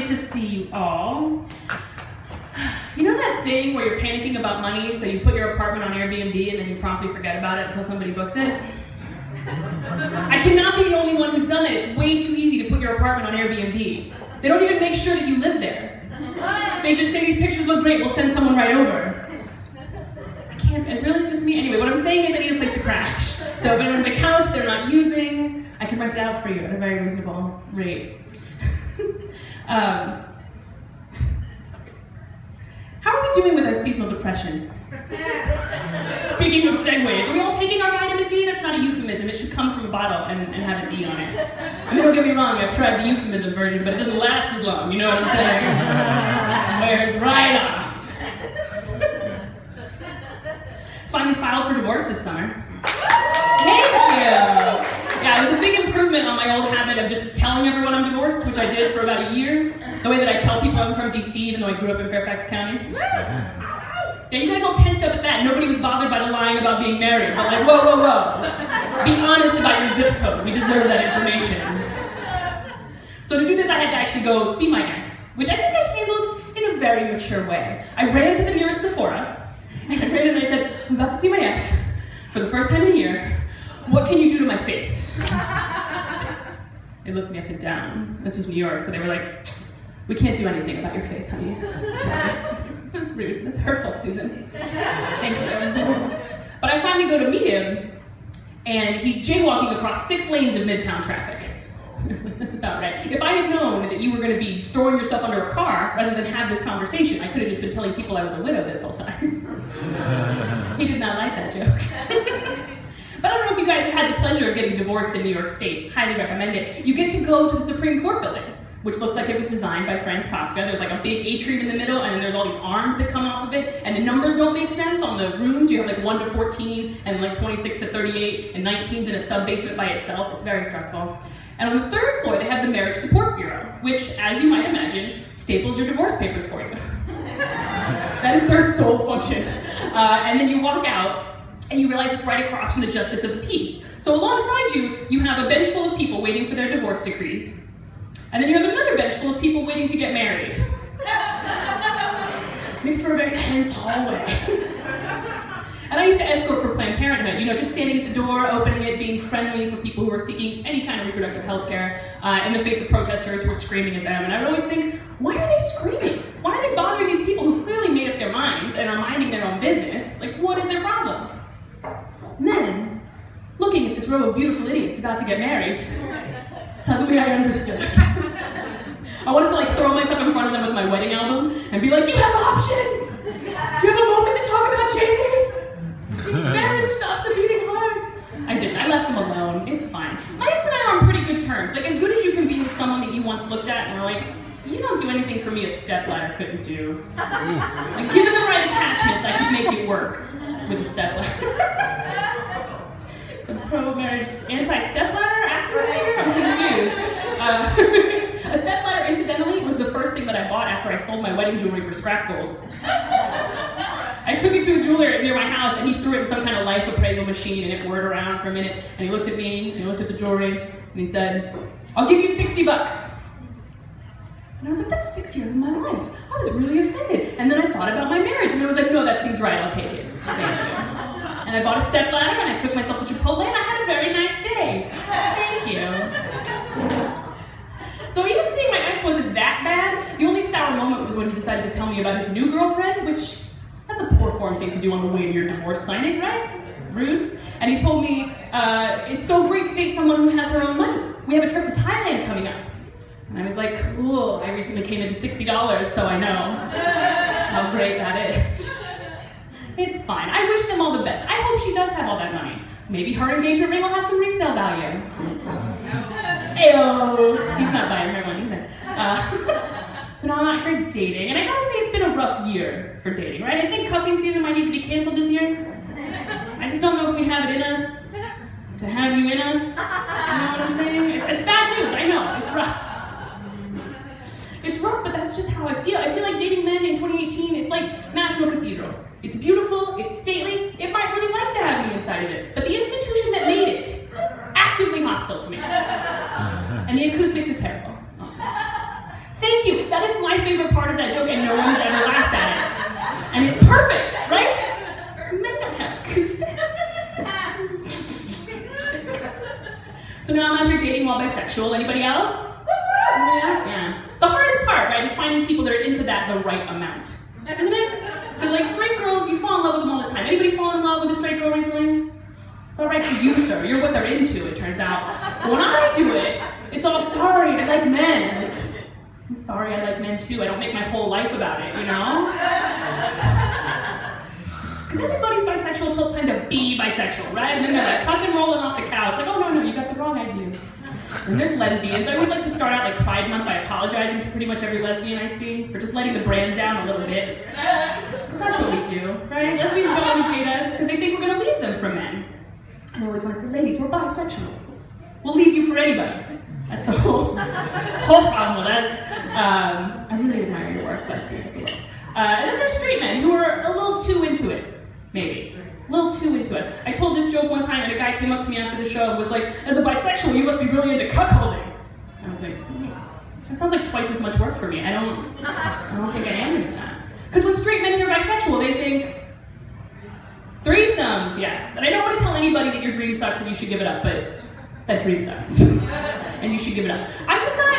to see you all. You know that thing where you're panicking about money, so you put your apartment on Airbnb and then you promptly forget about it until somebody books it? I cannot be the only one who's done it. It's way too easy to put your apartment on Airbnb. They don't even make sure that you live there. They just say these pictures look great, we'll send someone right over. I can't, it really just me. Anyway, what I'm saying is I need a place to crash. So if anyone's a couch they're not using, I can rent it out for you at a very reasonable rate. How are we doing with our seasonal depression? Speaking of segues, are we all taking our vitamin D? That's not a euphemism. It should come from a bottle and have a D on it. I mean, don't get me wrong, I've tried the euphemism version, but it doesn't last as long, you know what I'm saying? It wears right off. Finally filed for divorce this summer. Thank you! Yeah, it was a big improvement on my old habit of just telling everyone I'm divorced, which I did for about a year. The way that I tell people I'm from DC, even though I grew up in Fairfax County. Yeah, you guys all tensed up at that. Nobody was bothered by the lying about being married. But like, whoa, whoa, whoa. Be honest about your zip code. We deserve that information. So to do this, I had to actually go see my ex, which I think I handled in a very mature way. I ran to the nearest Sephora, and I ran in and I said, I'm about to see my ex for the first time in a year. What can you do to my face? They looked me up and down. This was New York, so they were like, we can't do anything about your face, honey. Sorry. That's rude. That's hurtful, Susan. Thank you. But I finally go to meet him, and he's jaywalking across 6 lanes of Midtown traffic. I was like, that's about right. If I had known that you were going to be throwing yourself under a car rather than have this conversation, I could have just been telling people I was a widow this whole time. He did not like that joke. But I don't know if you guys had the pleasure of getting divorced in New York State. Highly recommend it. You get to go to the Supreme Court building, which looks like it was designed by Franz Kafka. There's like a big atrium in the middle, and then there's all these arms that come off of it, and the numbers don't make sense on the rooms. You have like 1 to 14, and like 26 to 38, and 19's in a sub-basement by itself. It's very stressful. And on the 3rd floor, they have the Marriage Support Bureau, which, as you might imagine, staples your divorce papers for you. That is their sole function. And then you walk out, and you realize it's right across from the Justice of the Peace. So alongside you, you have a bench full of people waiting for their divorce decrees. And then you have another bench full of people waiting to get married. Makes for a very tense hallway. And I used to escort for Planned Parenthood, you know, just standing at the door, opening it, being friendly for people who are seeking any kind of reproductive health care in the face of protesters who are screaming at them. And I would always think, why are they screaming? Why are they bothering these people who've clearly made up their minds and are minding their own business? Like, what is their problem? And then, looking at this row of beautiful idiots about to get married, suddenly I understood. I wanted to like throw myself in front of them with my wedding album and be like, you have options! Do you have a moment to talk about changing it? Marriage stops a beating heart. I didn't. I left them alone. It's fine. My ex and I are on pretty good terms. Like, as good as you can be with someone that you once looked at and were like, you don't do anything for me a stepladder couldn't do. Like, given the right attachments, I could make it work with a stepladder. Some pro-marriage, anti-stepladder activist here? I'm confused. A stepladder, incidentally, was the first thing that I bought after I sold my wedding jewelry for scrap gold. I took it to a jeweler near my house, and he threw it in some kind of life appraisal machine, and it whirred around for a minute, and he looked at me, and he looked at the jewelry, and he said, I'll give you $60. And I was like, that's 6 years of my life. I was really offended. And then I thought about my marriage, and I was like, no, that seems right, I'll take it. Thank you. And I bought a stepladder, and I took myself to Chipotle, and I had a very nice day. Thank you. So even seeing my ex wasn't that bad. The only sour moment was when he decided to tell me about his new girlfriend, which, that's a poor form thing to do on the way to your divorce signing, right? Rude. And he told me, it's so great to date someone who has her own money. We have a trip to Thailand coming up. And I was like, cool, I recently came into $60, so I know how great that is. It's fine. I wish them all the best. I hope she does have all that money. Maybe her engagement ring will have some resale value. Ayo! He's not buying her one either. So now I'm out here dating, and I gotta say it's been a rough year for dating, right? I think cuffing season might need to be canceled this year. I just don't know if we have it in us to have you in us. You know what I'm saying? It's bad news, I know. It's rough. It's rough, but that's just how I feel. I feel like dating men in 2018, it's like National Cathedral. It's beautiful, it's stately, it might really like to have me inside of it, but the institution that made it, actively hostile to me. And the acoustics are terrible. Also. Thank you. that is my favorite part of that joke, and no one's ever laughed at it. And it's perfect, right? Men don't have acoustics. So now I'm out here dating while bisexual. Anybody else? Anybody else? Yeah. The hardest part, right, is finding people that are into that the right amount. Isn't it? Because like straight girls, you fall in love with them all the time. Anybody fall in love with a straight girl recently? It's all right for you, sir. You're what they're into, it turns out. But when I do it, it's all sorry, I like men. I'm sorry, I like men too. I don't make my whole life about it, you know? Because everybody's bisexual until it's time to be bisexual, right? And then they're like tuck and rolling off the couch. Like, oh no, you got the wrong idea. And there's lesbians. I always like to start out like Pride Month by apologizing to pretty much every lesbian I see for just letting the brand down a little bit. Because that's what we do, right? Lesbians don't want to date us because they think we're going to leave them for men. And I always want to say, ladies, we're bisexual. We'll leave you for anybody. That's the whole problem with us. I really admire your work, lesbians up below. And then there's straight men who are a little too into it, maybe. A little too into it. I told this joke one time and a guy came up to me after the show and was like, as a bisexual, you must be really into cuckolding. I was like, that sounds like twice as much work for me. I don't think I am into that. Because when straight men hear bisexual, they think, threesomes, yes. And I don't want to tell anybody that your dream sucks and you should give it up, but that dream sucks. And you should give it up. I'm just not,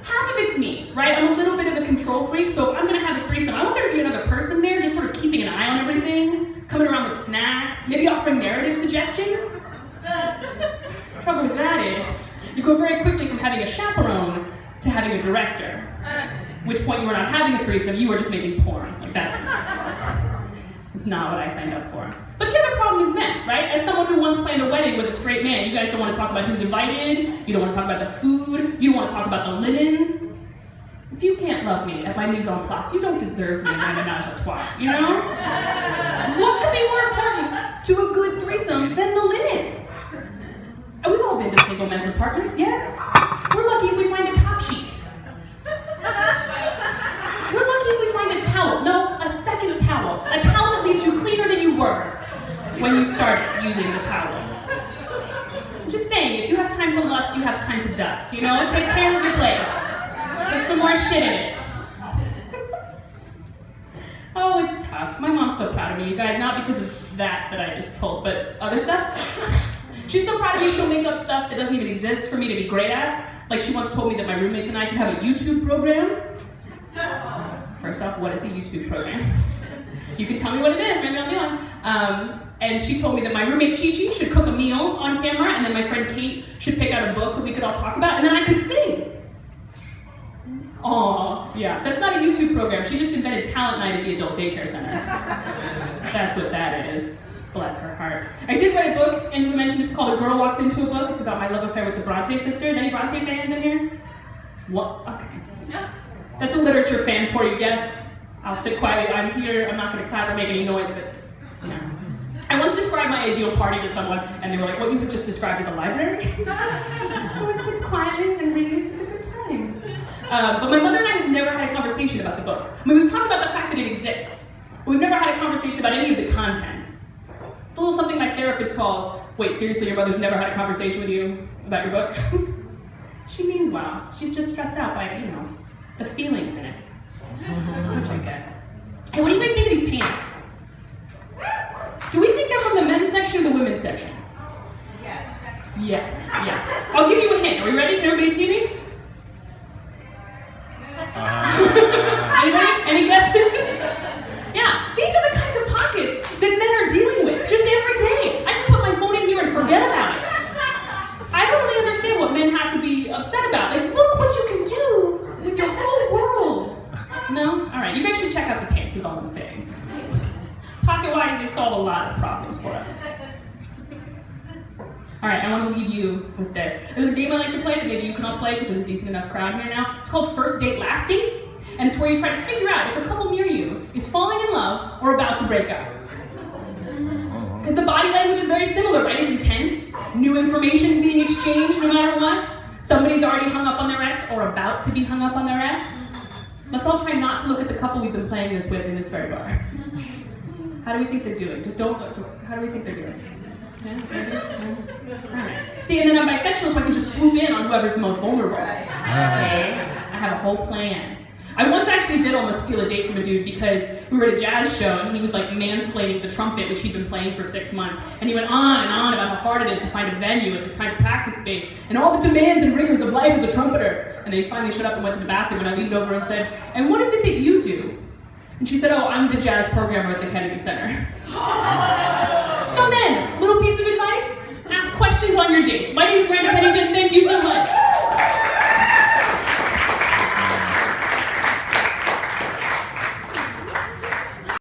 half of it's me, right? I'm a little bit of a control freak, so if I'm going to have a threesome, I want there to be another person there, just sort of keeping an eye on everything, coming around with snacks, maybe offering narrative suggestions. The trouble with that is, you go very quickly from having a chaperone to having a director. At which point you were not having a threesome, you were just making porn. Like that's not what I signed up for. But the other problem is men, right? As someone who once planned a wedding with a straight man, you guys don't want to talk about who's invited, you don't want to talk about the food, you don't want to talk about the linens. If you can't love me at my mise en place, you don't deserve me in my menage a trois, you know? What could be more important to a good threesome than the linens? And we've all been to single men's apartments, yes? We're lucky if we find a top sheet. We're lucky if we find a towel. No, a second towel. A towel that leaves you cleaner than you were when you started using the towel. I'm just saying, if you have time to lust, you have time to dust, you know? Take care of your place. Put some more shit in it. Oh, it's tough. My mom's so proud of me, you guys. Not because of that I just told, but other stuff. She's so proud of me, she'll make up stuff that doesn't even exist for me to be great at. Like she once told me that my roommates and I should have a YouTube program. First off, what is a YouTube program? You can tell me what it is, maybe I'll be on. And she told me that my roommate Chi-Chi should cook a meal on camera, and then my friend Kate should pick out a book that we could all talk about, and then I could sing. Aw, yeah, that's not a YouTube program. She just invented talent night at the adult daycare center. That's what that is. Bless her heart. I did write a book, Angela mentioned it's called A Girl Walks Into a Book. It's about my love affair with the Bronte sisters. Any Bronte fans in here? What? Okay. That's a literature fan for you, yes. I'll sit quietly. I'm here. I'm not going to clap or make any noise, but yeah. I once described my ideal party to someone, and they were like, what you just described as a library? Everyone sits quietly and reads. It's a good time. But my mother and I have never had a conversation about the book. I mean, we've talked about the fact that it exists, but we've never had a conversation about any of the contents. It's a little something my therapist calls, wait, seriously, your mother's never had a conversation with you about your book? She means well. She's just stressed out by, you know, the feelings in it. Which I get. Hey, what do you guys think of these pants? Do we think they're from the men's section or the women's section? Yes. Yes, yes. I'll give you a hint. Are we ready? Can everybody see me? Anybody? Any guesses? Yeah, these are the kinds of pockets that men are dealing with just every day. I can put my phone in here and forget about it. I don't really understand what men have to be upset about. Like, look what you can do with your whole world. No? All right, you guys should check out the pants is all I'm saying. Pocket-wise, they solve a lot of problems for us. All right, I want to leave you with this. There's a game I like to play that maybe you can all play because there's a decent enough crowd here now. It's called First Date Last Date, and it's where you try to figure out if a couple near you is falling in love or about to break up. Because the body language is very similar, right? It's intense. New information's being exchanged no matter what. Somebody's already hung up on their ex or about to be hung up on their ex. Let's all try not to look at the couple we've been playing this with in this very bar. How do we think they're doing? Just don't look. Just how do we think they're doing? Yeah? All right. See, and then I'm bisexual, so I can just swoop in on whoever's the most vulnerable. Okay? have a whole plan. I once actually did almost steal a date from a dude because we were at a jazz show and he was like mansplaining the trumpet, which he'd been playing for 6 months. And he went on and on about how hard it is to find a venue and to find a practice space and all the demands and rigors of life as a trumpeter. And then he finally shut up and went to the bathroom, and I leaned over and said, "And what is it that you do?" And she said, "Oh, I'm the jazz programmer at the Kennedy Center." So then, little piece of advice, ask questions on your dates. My name's Brandon Pennington, thank you so much.